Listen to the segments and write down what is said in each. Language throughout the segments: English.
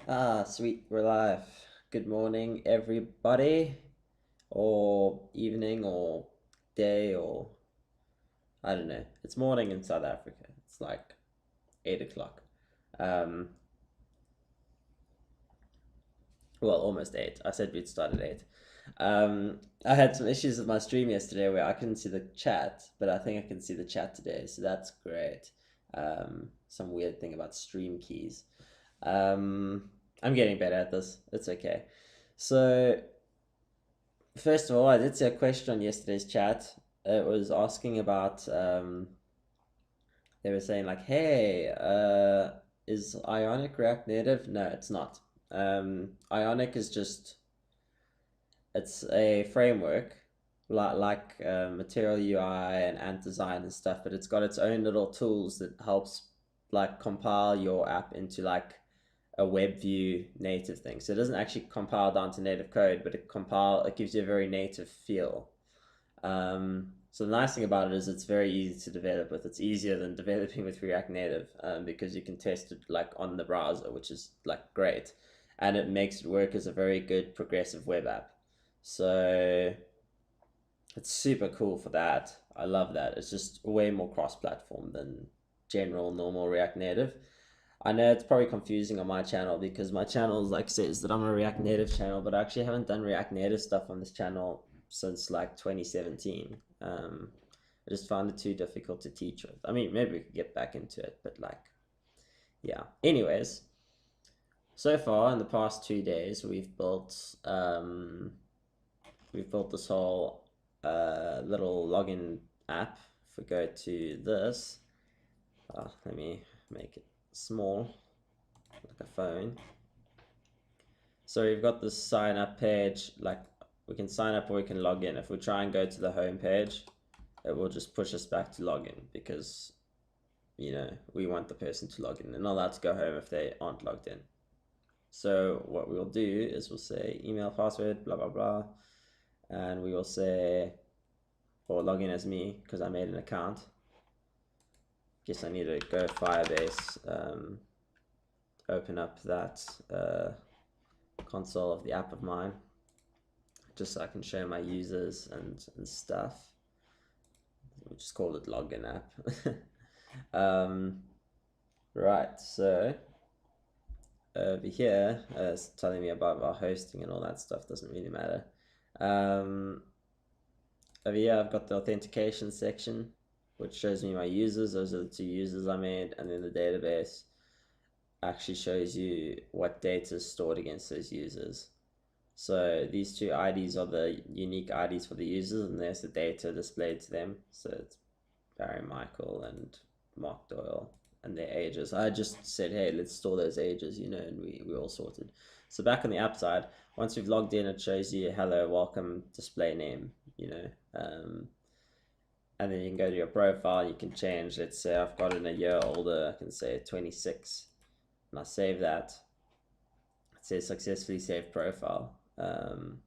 Ah, sweet, we're live. Good morning, everybody, or evening, or day, or I don't know. It's morning in South Africa. It's like 8 o'clock. Um, well, almost 8. I said we'd start at 8. I had some issues with my stream yesterday where I couldn't see the chat, but I think I can see the chat today, so that's great. Some weird thing about stream keys. I'm getting better at this. It's okay. So, first of all, I did see a question on yesterday's chat. It was asking about, they were saying, like, hey, is Ionic React Native? No, it's not. Ionic is just, it's a framework like Material UI and Ant Design and stuff, but it's got its own little tools that helps like compile your app into like a web view native thing. So it doesn't actually compile down to native code, but it gives you a very native feel. So the nice thing about it is it's very easy to develop with. It's easier than developing with React Native because you can test it like on the browser, which is like great, and it makes it work as a very good progressive web app. So it's super cool for that. I love that. It's just way more cross-platform than general normal React Native. I know it's probably confusing on my channel because my channel like says that I'm a React Native channel, but I actually haven't done React Native stuff on this channel since like 2017. I just found it too difficult to teach with. I mean, maybe we could get back into it, but like, yeah. Anyways, so far in the past 2 days, we've built this whole little login app. If we go to this, let me make it small, like a phone. So we've got this sign up page, like we can sign up or we can log in. If we try and go to the home page, it will just push us back to login because, you know, we want the person to log in. They're not allowed to go home if they aren't logged in. So what we'll do is we'll say email, password, blah, blah, blah. And we will say, or log in as me because I made an account. Guess I need to go Firebase, open up that console of the app of mine, just so I can show my users and stuff. We'll just call it login app. Right, so over here, it's telling me about our hosting and all that stuff, doesn't really matter. Over here, I've got the authentication section, which shows me my users. Those are the 2 users I made, and then the database actually shows you what data is stored against those users. So these 2 IDs are the unique IDs for the users, and there's the data displayed to them. So it's Barry Michael and Mark Doyle and their ages. I just said, hey, let's store those ages, you know, and we all sorted. So back on the app side, once we've logged in, it shows you hello, welcome, display name, you know. And then you can go to your profile, you can change, let's say I've got in a year older, I can say 26, and I save that. It says successfully saved profile. On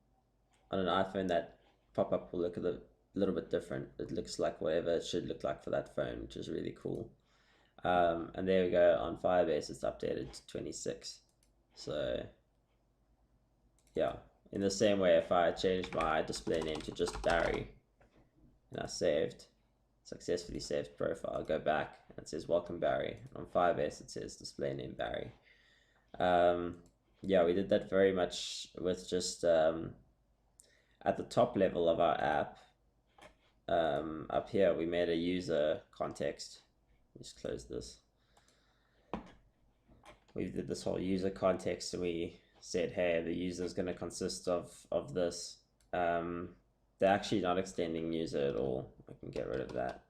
an iPhone, that pop-up will look a little bit different. It looks like whatever it should look like for that phone, which is really cool. And there we go, on Firebase it's updated to 26. So yeah, in the same way, if I change my display name to just Barry and I saved, successfully saved profile, go back and it says welcome Barry. On Firebase it says display name Barry. Yeah, we did that very much with just at the top level of our app. Up here we made a user context. Just close this. We did this whole user context and we said, hey, the user is going to consist of this. They're actually not extending user at all. I can get rid of that.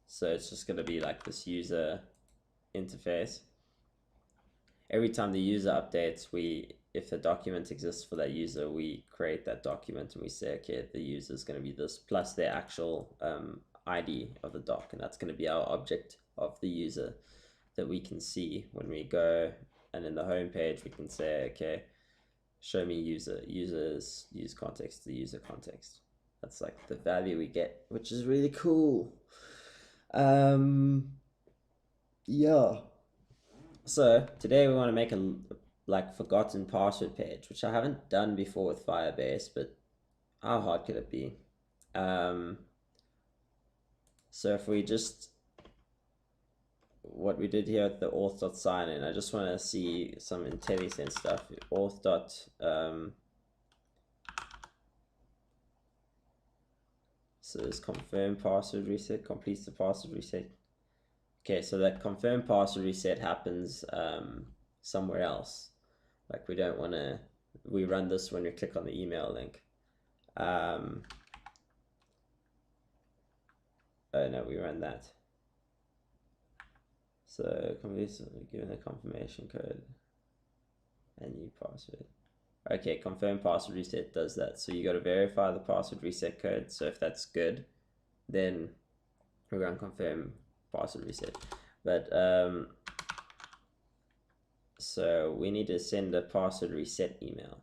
So it's just going to be like this user interface. Every time the user updates, if the document exists for that user, we create that document and we say, okay, the user is going to be this plus their actual ID of the doc, and that's going to be our object of the user that we can see when we go. And in the home page, we can say, okay, show me users, use context, the user context. That's like the value we get, which is really cool. Yeah. So today we want to make a like forgotten password page, which I haven't done before with Firebase, but how hard could it be? So if we just, what we did here with the auth.signin, I just want to see some IntelliSense stuff. Auth. So this confirm password reset completes the password reset. Okay, so that confirm password reset happens somewhere else. Like we don't want to, we run this when we click on the email link. Oh no, we run that. So given the confirmation code and new password. Okay, confirm password reset does that. So you got to verify the password reset code. So if that's good, then we run confirm password reset. But so we need to send a password reset email,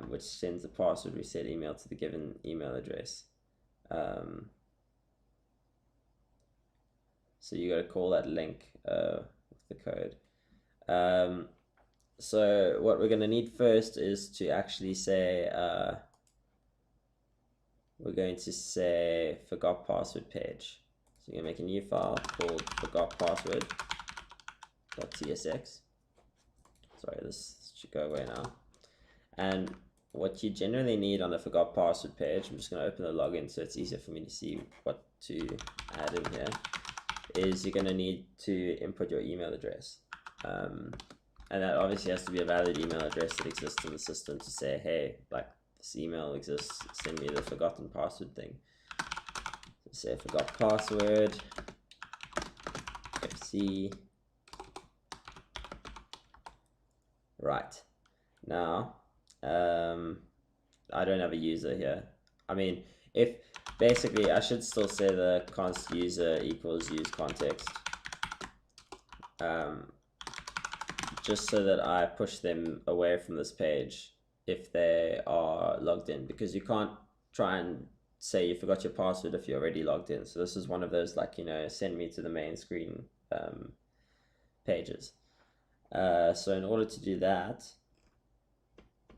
which sends the password reset email to the given email address. So you got to call that link with the code. So what we're going to need first is to actually say, we're going to say forgot password page. So you're going to make a new file called forgot password.tsx. Sorry, this should go away now. And what you generally need on a forgot password page, I'm just going to open the login so it's easier for me to see what to add in here, is you're going to need to input your email address. And that obviously has to be a valid email address that exists in the system to say, hey, like this email exists, send me the forgotten password thing. So say forgot password, FC. Right. Now, I don't have a user here. I mean, if basically I should still say the const user equals use context. Just so that I push them away from this page if they are logged in, because you can't try and say you forgot your password if you're already logged in. So this is one of those, like, you know, send me to the main screen pages. So in order to do that,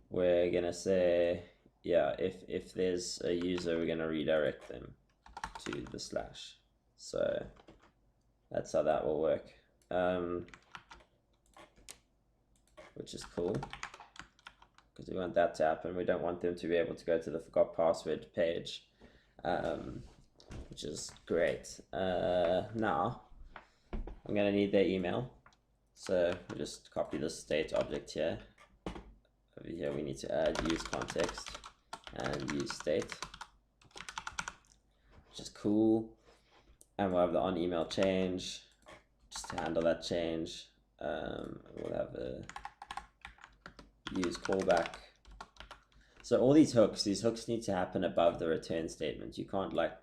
we're gonna say, yeah, if there's a user, we're gonna redirect them to the slash. So that's how that will work. Which is cool, because we want that to happen. We don't want them to be able to go to the forgot password page, which is great. Now, I'm going to need their email. So we just copy the state object here. Over here, we need to add use context and use state, which is cool. And we'll have the on email change, just to handle that change. We'll have a use callback. So all these hooks need to happen above the return statement. You can't like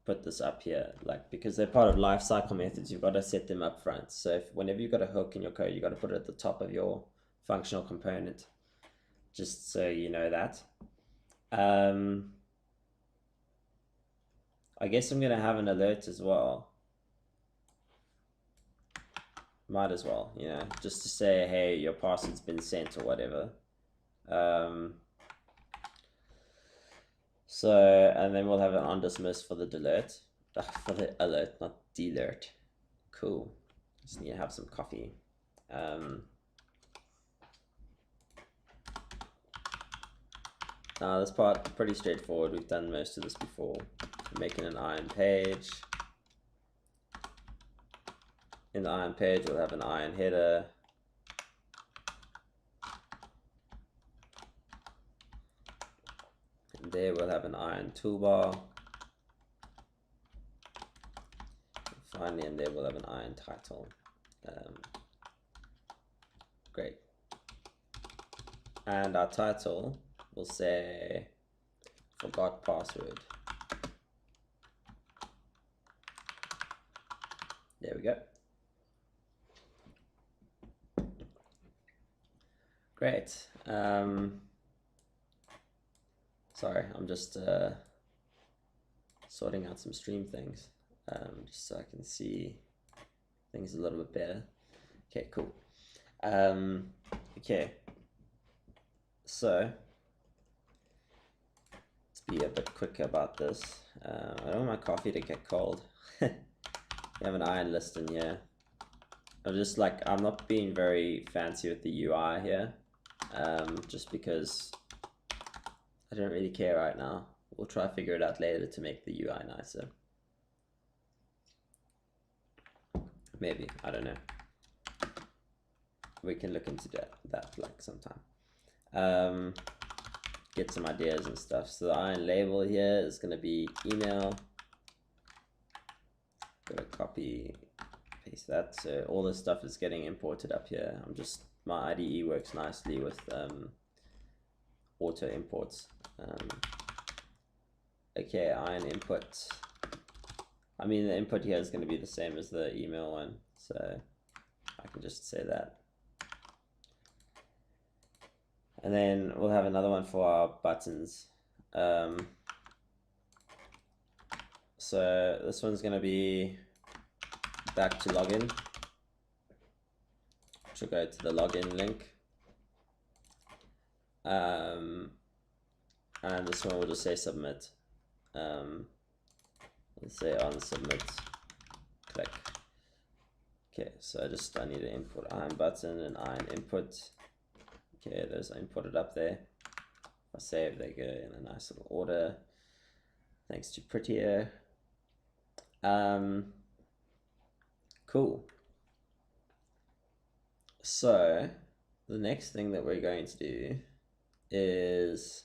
put this up here, like, because they're part of lifecycle methods. You've got to set them up front. So whenever you've got a hook in your code, you've got to put it at the top of your functional component, just so you know that. I guess I'm gonna have an alert as well. Might as well, you know, just to say, hey, your password's been sent or whatever. So, and then we'll have an on dismiss for the delete, for the alert, not delert. Cool. Just need to have some coffee. This part pretty straightforward. We've done most of this before. Making an iron page. In the iron page, we'll have an iron header. And there we'll have an iron toolbar. And finally, in there we'll have an iron title. Great. And our title will say forgot password. There we go. Great. Sorry, I'm just sorting out some stream things, just so I can see things a little bit better. Okay, cool. Okay, so let's be a bit quicker about this. I don't want my coffee to get cold. We have an iron list in here. I'm not being very fancy with the UI here, just because I don't really care right now. We'll try to figure it out later to make the UI nicer. Maybe, I don't know. We can look into that like sometime. Get some ideas and stuff. So the iron label here is going to be email. Gotta copy, paste that. So all this stuff is getting imported up here. My IDE works nicely with auto imports. Okay, iron input. I mean, the input here is going to be the same as the email one, so I can just say that. And then we'll have another one for our buttons. So this one's going to be back to login, which will go to the login link. And this one will just say submit. Let's say on submit, click. Okay, so I need to import iron button and iron input. Okay, those are imported up there. If I save, they go in a nice little order. Thanks to Prettier. Cool. So the next thing that we're going to do is,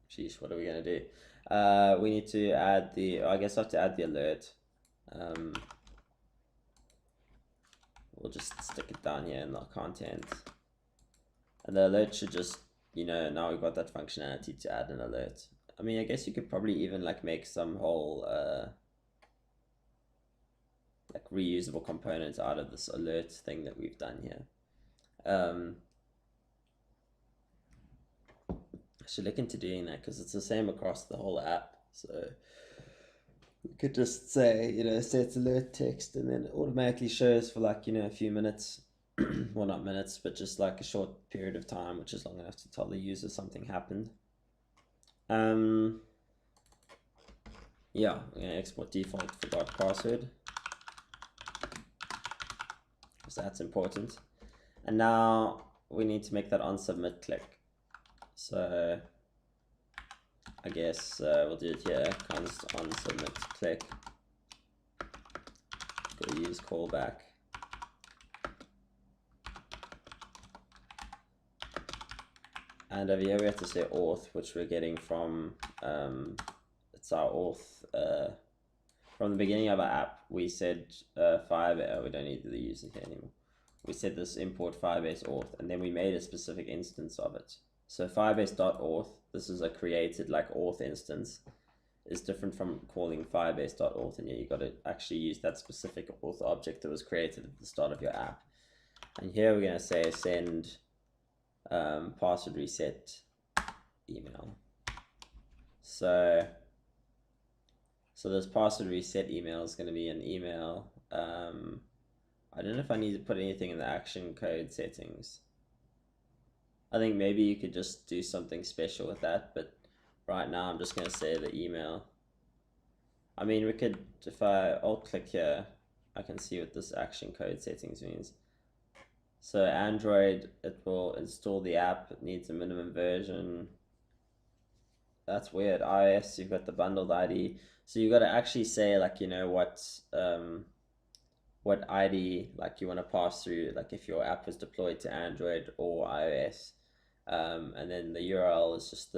sheesh, what are we going to do? We need to add I guess I have to add the alert. We'll just stick it down here in the content. And the alert should just, now we've got that functionality to add an alert. I mean, I guess you could probably even like make some whole like reusable components out of this alert thing that we've done here. I should look into doing that because it's the same across the whole app. So we could just say, say it's alert text, and then it automatically shows for like, a few minutes. Well, not minutes, but just like a short period of time, which is long enough to tell the user something happened. Yeah, we're gonna export default forgot password, because that's important. And now we need to make that on submit click. So I guess we'll do it here, const on submit click. Go use callback. And over here we have to say auth, which we're getting from, it's our auth, from the beginning of our app. We said Firebase, we don't need the user here anymore. We said this import Firebase auth, and then we made a specific instance of it. So Firebase.auth, this is a created like auth instance, is different from calling Firebase.auth, and you got to actually use that specific auth object that was created at the start of your app. And here we're going to say send password reset email. So this password reset email is going to be an email. I don't know if I need to put anything in the action code settings. I think maybe you could just do something special with that, but right now I'm just going to say the email. I mean, we could, if I alt click here, I can see what this action code settings means. So Android, it will install the app, it needs a minimum version. That's weird. iOS, you've got the bundled ID. So you've got to actually say like, what ID like you want to pass through, like if your app was deployed to Android or iOS. And then the URL is just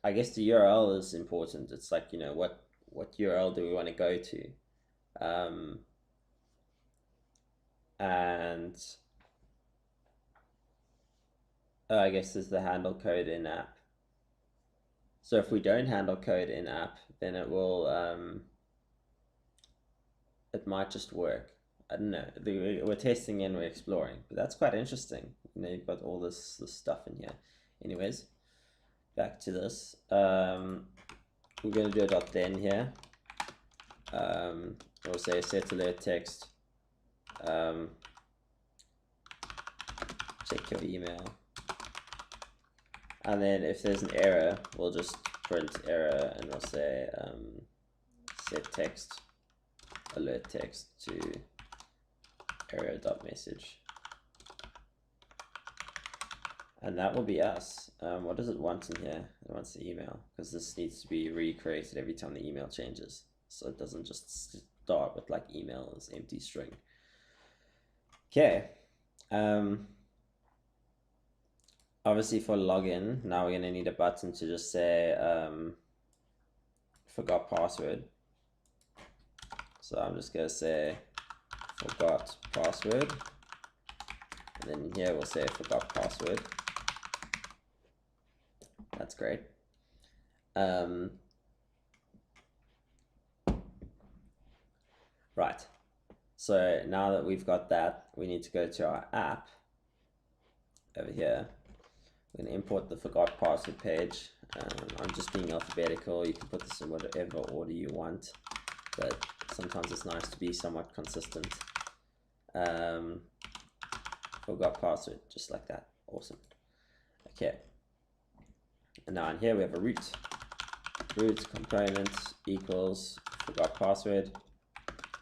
I guess the URL is important. It's like, what URL do we want to go to? And I guess there's the handle code in app. So if we don't handle code in app, then it will, it might just work. I don't know. We're testing and we're exploring, but that's quite interesting. You've got all this stuff in here. Anyways, back to this. We're going to do a .then here. We'll say set alert text, check your email. And then if there's an error, we'll just print error and we'll say set text, alert text to error.message. And that will be us. What does it want in here? It wants the email, because this needs to be recreated every time the email changes. So it doesn't just start with like email as empty string. Okay. Obviously for login, now we're gonna need a button to just say forgot password. So I'm just gonna say forgot password. And then here we'll say forgot password. That's great. Right. So now that we've got that, we need to go to our app over here. We're going to import the forgot password page. I'm just being alphabetical. You can put this in whatever order you want, but sometimes it's nice to be somewhat consistent. Forgot password, just like that. Awesome. Okay. And now in here we have a root. Root component equals forgot password.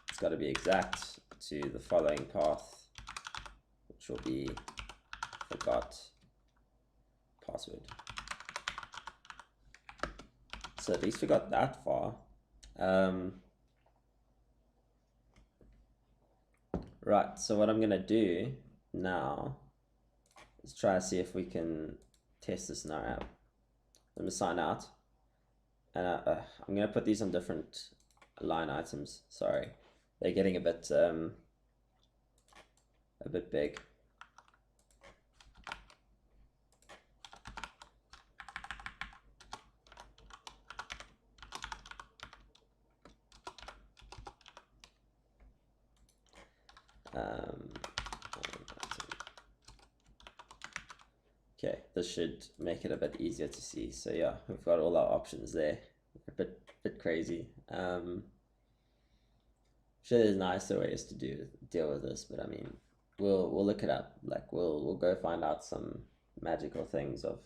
It's got to be exact to the following path, which will be forgot password. So at least we got that far. Right, so what I'm going to do now is try to see if we can test this in our app. Let me sign out. And I'm going to put these on different line items. Sorry, they're getting a bit big. Okay, this should make it a bit easier to see. So yeah, we've got all our options there. A bit crazy. I'm sure there's nicer ways to deal with this, but I mean, we'll look it up. Like we'll go find out some magical things of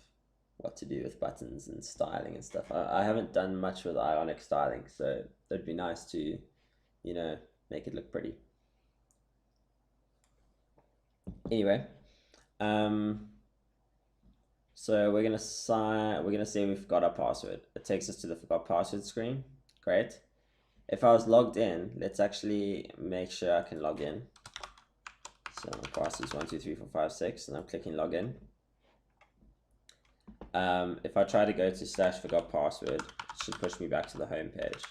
what to do with buttons and styling and stuff. I haven't done much with Ionic styling, so it'd be nice to, you know, make it look pretty. Anyway, so we're gonna say we've got our password. It takes us to the forgot password screen. Great. If I was logged in, let's actually make sure I can log in. So my password is 1 2 3 4 5 6, and I'm clicking login. If I try to go to /forgot password, it should push me back to the home page.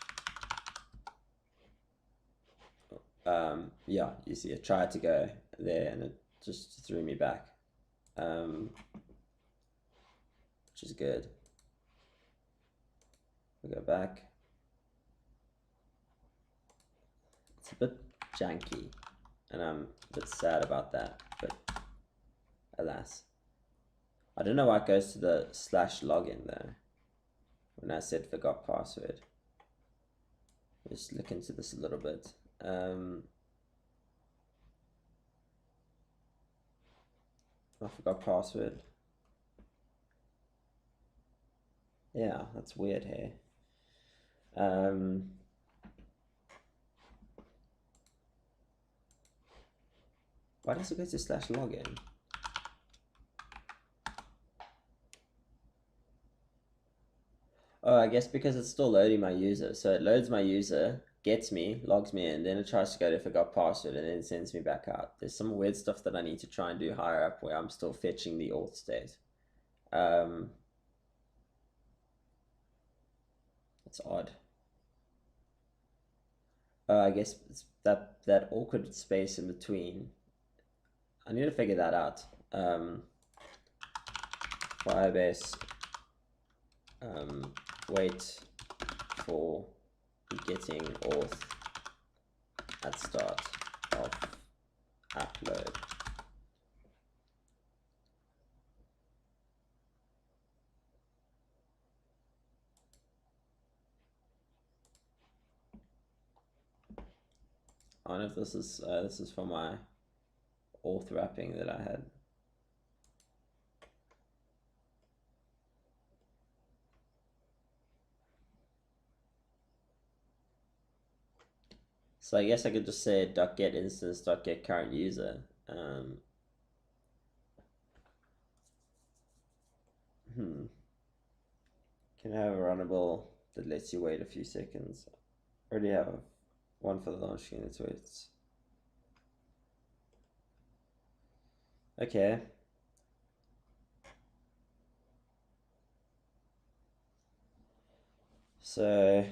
Yeah, you see, I tried to go there and it just threw me back, which is good. We go back. It's a bit janky, and I'm a bit sad about that, but alas. I don't know why it goes to the /login though, when I said forgot password. Let's look into this a little bit. I forgot password. Yeah, that's weird here. Why does it go to /login? Oh, I guess because it's still loading my user. So it loads my user, gets me, logs me in, then it tries to go to forgot password and then sends me back out. There's some weird stuff that I need to try and do higher up where I'm still fetching the auth state. It's odd. I guess it's that awkward space in between. I need to figure that out. Firebase, wait for getting auth at start of upload. I don't know if this is for my auth wrapping that I had. So I guess I could just say .get instance .get current user. Can I have a runnable that lets you wait a few seconds? I already have one for the launch screen. Let's wait. Okay. So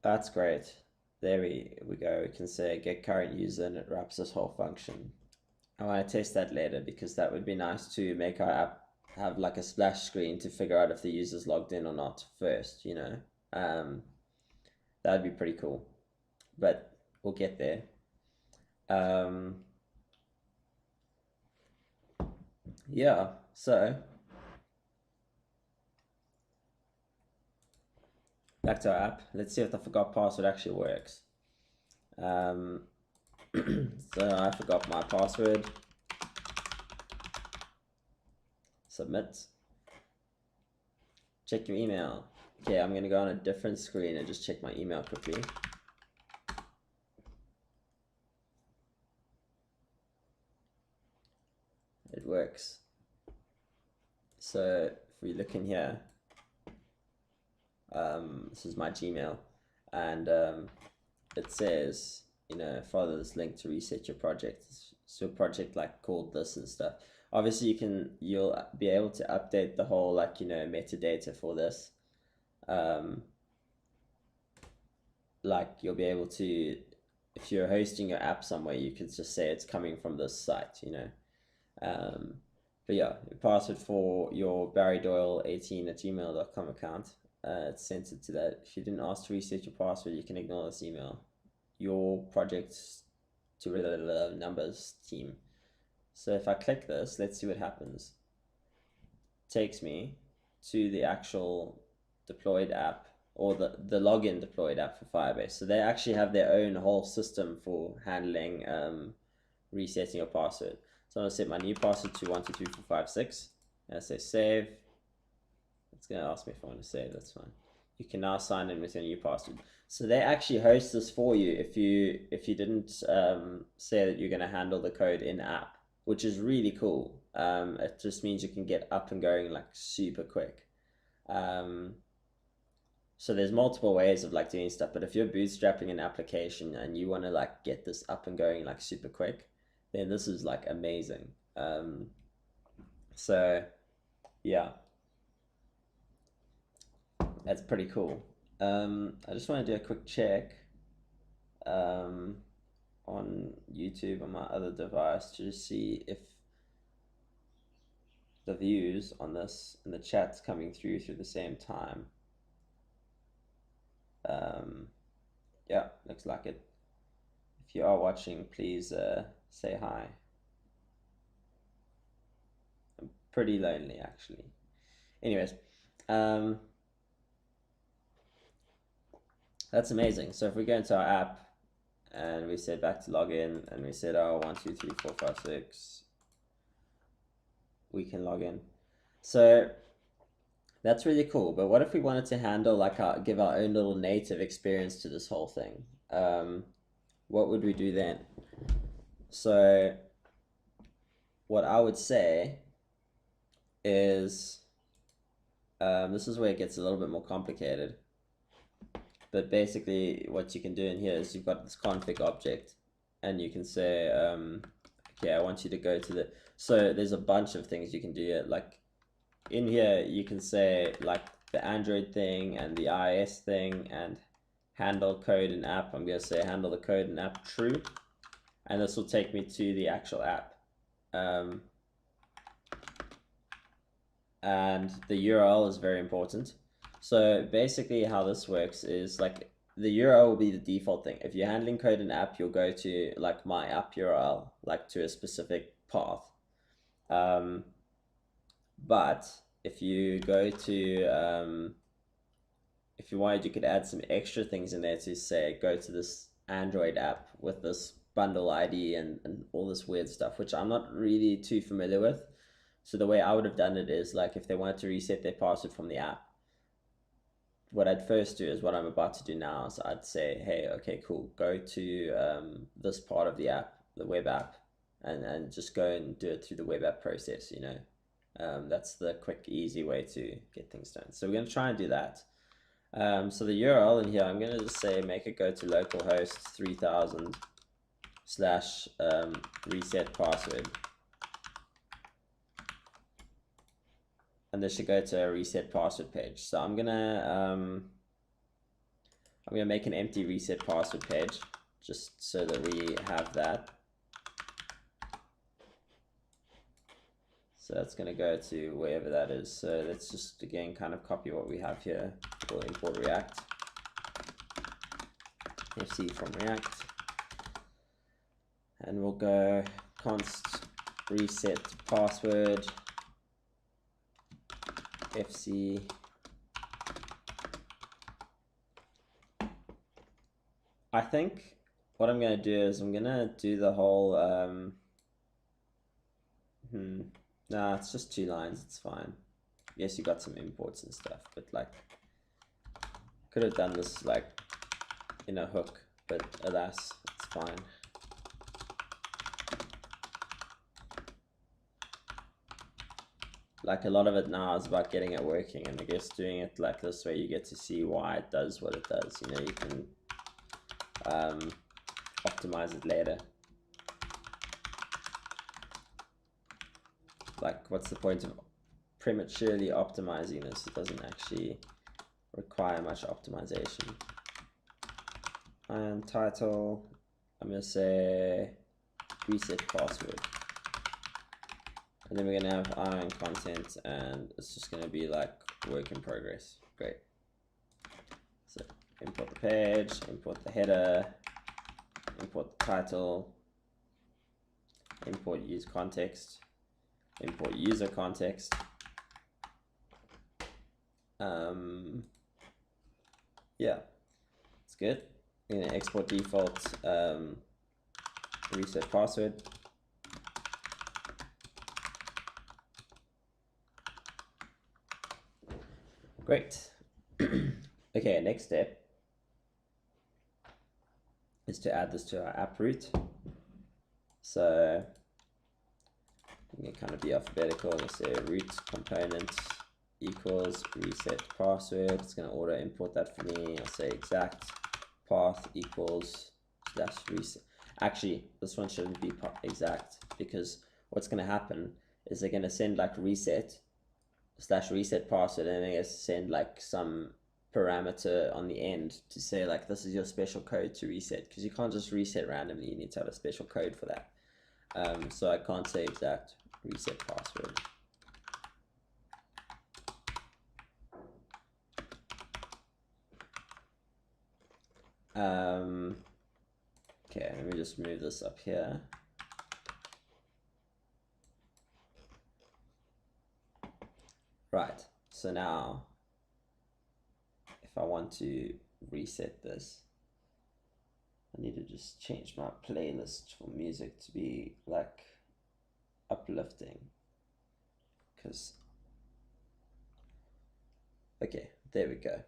that's great. There we go. We can say get current user and it wraps this whole function. I want to test that later because that would be nice to make our app have like a splash screen to figure out if the user's logged in or not first, you know. That'd be pretty cool. But we'll get there. Yeah, so back to our app. Let's see if the forgot password actually works. So I forgot my password. Submit. Check your email. Okay, I'm gonna go on a different screen and just check my email quickly. It works. So if we look in here, this is my Gmail, and it says, you know, follow this link to reset your project. So a project like called this and stuff. Obviously, you'll be able to update the whole like, you know, metadata for this. Like you'll be able to, if you're hosting your app somewhere, you can just say it's coming from this site, you know. But yeah, your password for your barrydoyle18@gmail.com account, it's sent it to that. If you didn't ask to reset your password, you can ignore this email. Your project's to the numbers team. So if I click this, let's see what happens. It takes me to the actual deployed app, or the login deployed app for Firebase. So they actually have their own whole system for handling resetting your password. So I'm gonna set my new password to 123456. And I say save. It's gonna ask me if I want to save. That's fine. You can now sign in with your new password. So they actually host this for you if you didn't say that you're gonna handle the code in app, which is really cool. It just means you can get up and going like super quick. So there's multiple ways of like doing stuff, but if you're bootstrapping an application and you want to like get this up and going like super quick, then this is like amazing. So yeah, that's pretty cool. I just want to do a quick check on YouTube on my other device to see if the views on this and the chat's coming through the same time. Yeah, looks like it. If you are watching, please say hi. I'm pretty lonely actually. Anyways, that's amazing. So if we go into our app and we say back to login and we said, oh, 1, 2, 3, 4, 5, 6, we can log in. So that's really cool. But what if we wanted to handle like give our own little native experience to this whole thing? What would we do then? So what I would say is, this is where it gets a little bit more complicated. But basically what you can do in here is you've got this config object and you can say, okay, I want you to go to the, so there's a bunch of things you can do here. Like in here, you can say like the Android thing and the iOS thing and handle code and app. I'm going to say handle the code and app true. And this will take me to the actual app. And the URL is very important. So basically how this works is like the URL will be the default thing. If you're handling code and app, you'll go to like my app URL, like to a specific path. But if you go to if you wanted, you could add some extra things in there to say, go to this Android app with this bundle ID and all this weird stuff, which I'm not really too familiar with. So the way I would have done it is like if they wanted to reset their password from the app, what I'd first do is what I'm about to do now. So I'd say, hey, okay, cool, go to this part of the app, the web app, and just go and do it through the web app process, you know. That's the quick, easy way to get things done. So we're going to try and do that. So the URL in here, I'm going to just say make it go to localhost 3000 slash reset password. And this should go to a reset password page. So I'm gonna make an empty reset password page just so that we have that. So that's gonna go to wherever that is. So let's just again kind of copy what we have here. We'll import React, FC from React, and we'll go const reset password FC. I think what I'm going to do is I'm going to do the whole, nah, it's just 2 lines, it's fine. Yes, you got some imports and stuff, but like, could have done this like in a hook, but alas, it's fine. Like a lot of it now is about getting it working, and I guess doing it like this way you get to see why it does what it does. You know, you can optimize it later. Like, what's the point of prematurely optimizing this? It doesn't actually require much optimization. And title, I'm gonna say reset password. And then we're going to have Ion content, and it's just going to be like work in progress. Great. So import the page, import the header, import the title, import use context, import user context. Yeah, it's good. I'm going to export default reset password. Great. Okay, next step is to add this to our app root. So I'm going to kind of be alphabetical. I'm going to say root component equals reset password. It's going to auto import that for me. I'll say exact path equals slash reset. Actually, this one shouldn't be exact, because what's going to happen is they're going to send like reset slash reset password, and I guess send like some parameter on the end to say like this is your special code to reset, because you can't just reset randomly, you need to have a special code for that. So I can't say exact reset password. Okay, let me just move this up here. Right, so now if I want to reset this, I need to just change my playlist for music to be like uplifting, because okay, there we go.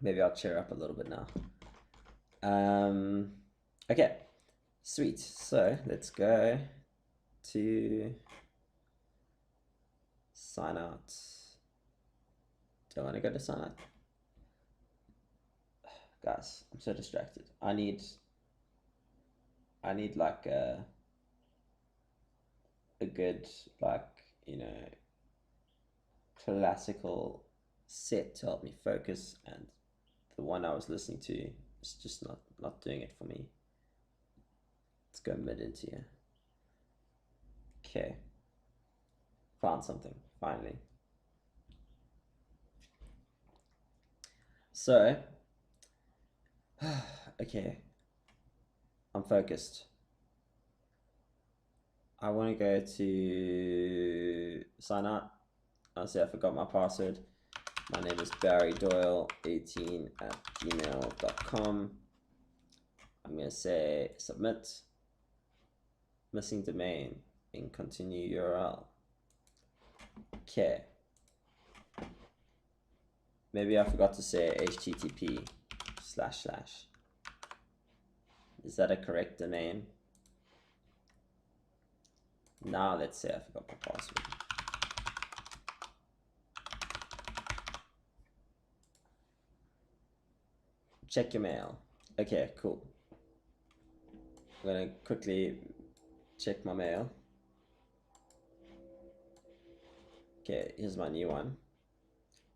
Maybe I'll cheer up a little bit now. Okay, sweet. So let's go to sign out. Do I want to go to sign out? Guys, I'm so distracted. I need like a good, like, you know, classical set to help me focus, and the one I was listening to is just not doing it for me. Let's go mid into here. Okay, found something finally. So okay, I'm focused. I want to go to sign out. I'll say I forgot my password. My name is Barry Doyle 18 at gmail.com. I'm going to say submit. Missing domain in continue URL. Okay. Maybe I forgot to say HTTP // Is that a correct domain? Now let's say I forgot my password. Check your mail. Okay, cool. I'm gonna quickly check my mail. Okay, here's my new one.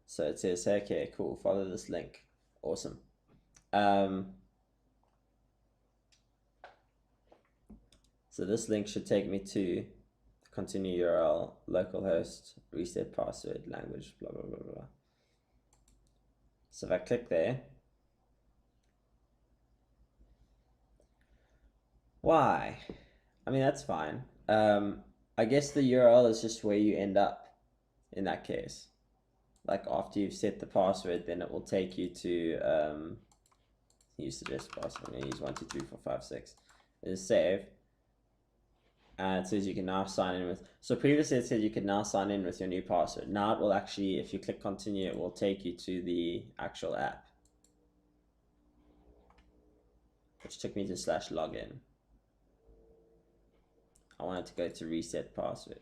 So it says, okay, cool, follow this link. Awesome. So this link should take me to continue URL, localhost, reset password, language, blah, blah, blah, blah. So if I click there, why? I mean, that's fine. I guess the URL is just where you end up in that case. Like after you've set the password, then it will take you to, you suggest password, I'm gonna use 1 2 3 4 5 6. It is save. And it says you can now sign in with, so previously it said you could now sign in with your new password. Now it will actually, if you click continue, it will take you to the actual app, which took me to /login. I wanted to go to reset password.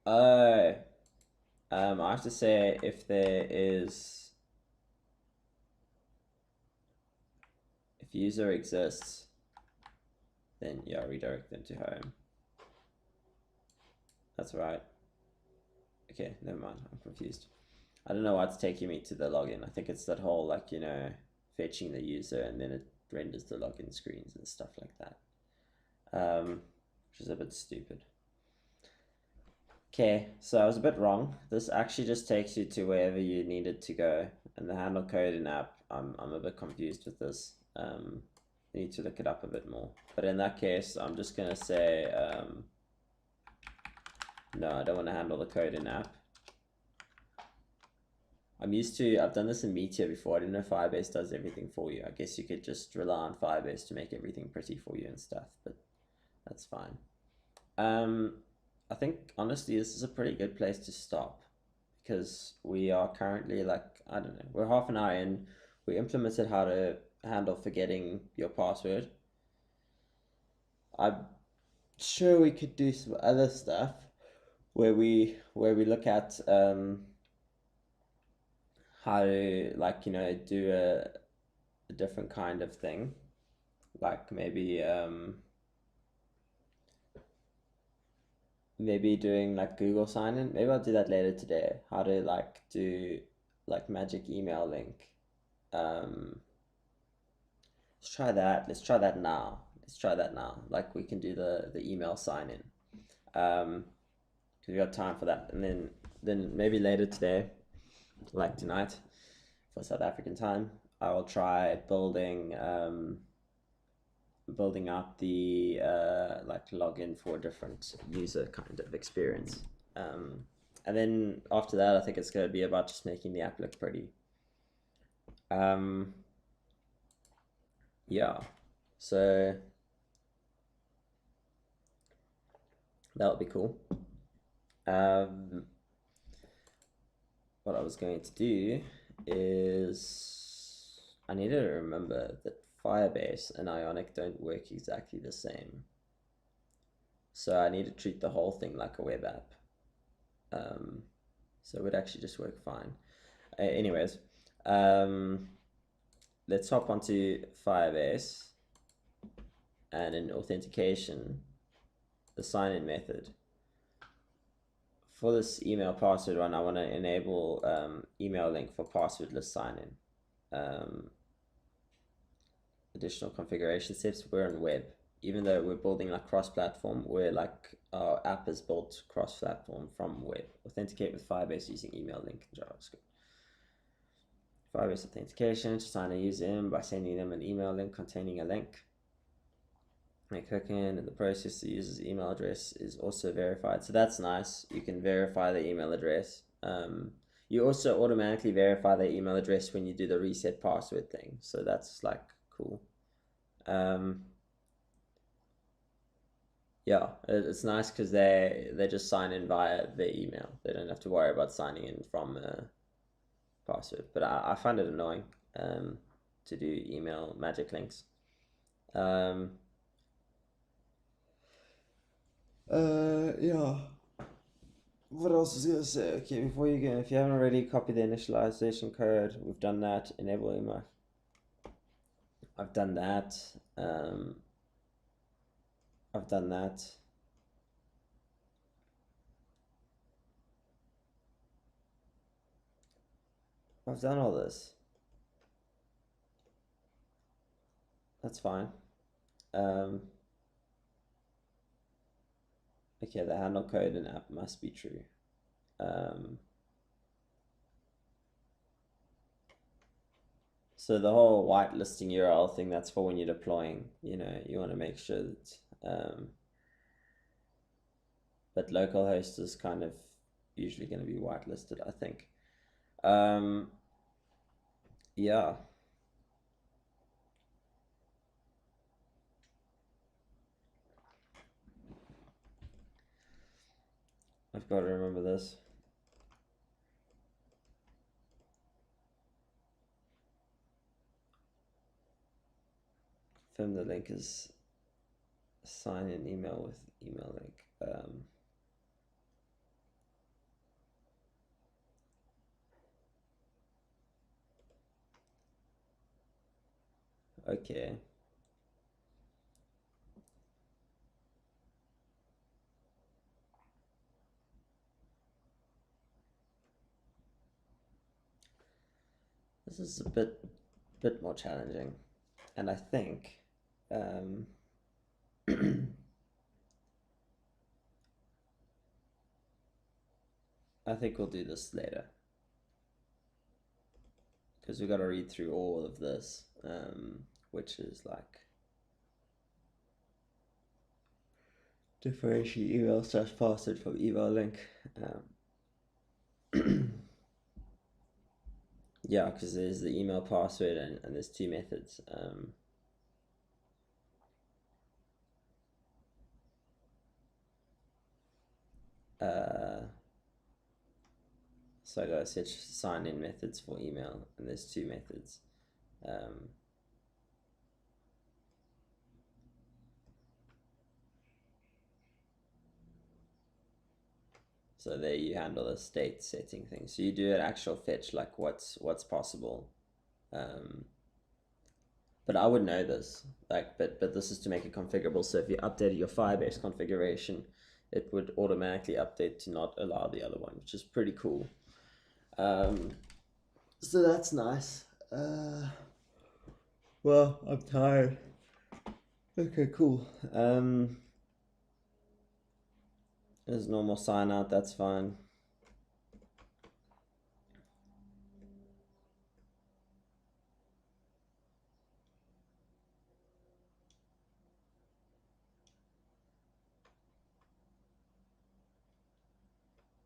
I have to say if user exists, then yeah, redirect them to home. That's right. Okay, never mind, I'm confused. I don't know why it's taking me to the login. I think it's that whole, like, you know, fetching the user and then it renders the login screens and stuff like that, which is a bit stupid. Okay, so I was a bit wrong. This actually just takes you to wherever you needed to go, and the handle code in app, I'm a bit confused with this. I need to look it up a bit more. But in that case, I'm just gonna say, no, I don't want to handle the code in app. I've done this in Meteor before. I didn't know Firebase does everything for you. I guess you could just rely on Firebase to make everything pretty for you and stuff, but that's fine. I think honestly this is a pretty good place to stop, because we are currently, like, I don't know, we're half an hour in. We implemented how to handle forgetting your password. I'm sure we could do some other stuff where we look at how to, like, you know, do a different kind of thing, like maybe maybe doing like Google sign in. Maybe I'll do that later today. How to like do like magic email link. Let's try that. Let's try that now. Let's try that now. Like we can do the email sign in. Because we got time for that, and then maybe later today, like tonight, for South African time, I will try building out the like login for a different user kind of experience. And then after that, I think it's going to be about just making the app look pretty. Yeah, so that would be cool. What I was going to do is I need to remember that Firebase and Ionic don't work exactly the same. So I need to treat the whole thing like a web app. So it would actually just work fine. Anyways, let's hop onto Firebase, and in authentication, the sign-in method. For this email password one, I want to enable email link for passwordless sign-in. Additional configuration steps. We're on web. Even though we're building like cross-platform, we're like, our app is built cross-platform from web. Authenticate with Firebase using email link in JavaScript. Firebase authentication, to sign a user in by sending them an email link containing a link. And clicking in the process, the user's email address is also verified. So that's nice. You can verify the email address. You also automatically verify the email address when you do the reset password thing. So that's like cool. Yeah, it's nice because they just sign in via their email. They don't have to worry about signing in from a password. But I find it annoying to do email magic links. Yeah. What else is gonna say? Okay, before you go, if you haven't already, copy the initialization code. We've done that. Enable email. I've done that. I've done that. I've done all this. That's fine. Okay, the handle code in app must be true. So the whole whitelisting URL thing, that's for when you're deploying, you know, you want to make sure that, but localhost is kind of usually going to be whitelisted, I think. Yeah. I've got to remember this. Confirm the link is sign in email with email link. Okay. This is a bit more challenging, and I think I think we'll do this later because we've got to read through all of this, which is like differentiate email / password from email link. Yeah, because there's the email password and there's two methods. So I got to sign in methods for email, and there's two methods. So there you handle the state setting thing. So you do an actual fetch, like what's possible. But I would know this, like, but this is to make it configurable. So if you updated your Firebase configuration, it would automatically update to not allow the other one, which is pretty cool. So that's nice. Well, I'm tired. Okay, cool. There's normal sign out, that's fine.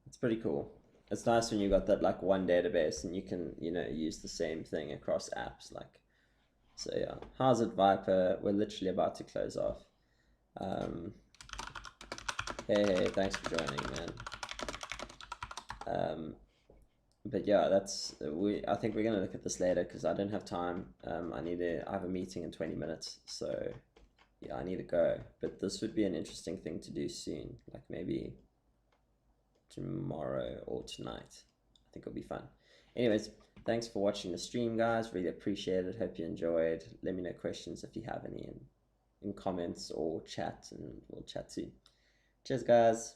It's pretty cool. It's nice when you got that like one database and you can, you know, use the same thing across apps. Like, so yeah. How's it, Viper? We're literally about to close off. Hey, thanks for joining, man. But yeah, I think we're gonna look at this later because I don't have time. I have a meeting in 20 minutes, so yeah, I need to go. But this would be an interesting thing to do soon, like maybe tomorrow or tonight. I think it'll be fun. Anyways, thanks for watching the stream, guys. Really appreciate it. Hope you enjoyed. Let me know questions if you have any in comments or chat, and we'll chat soon. Cheers, guys.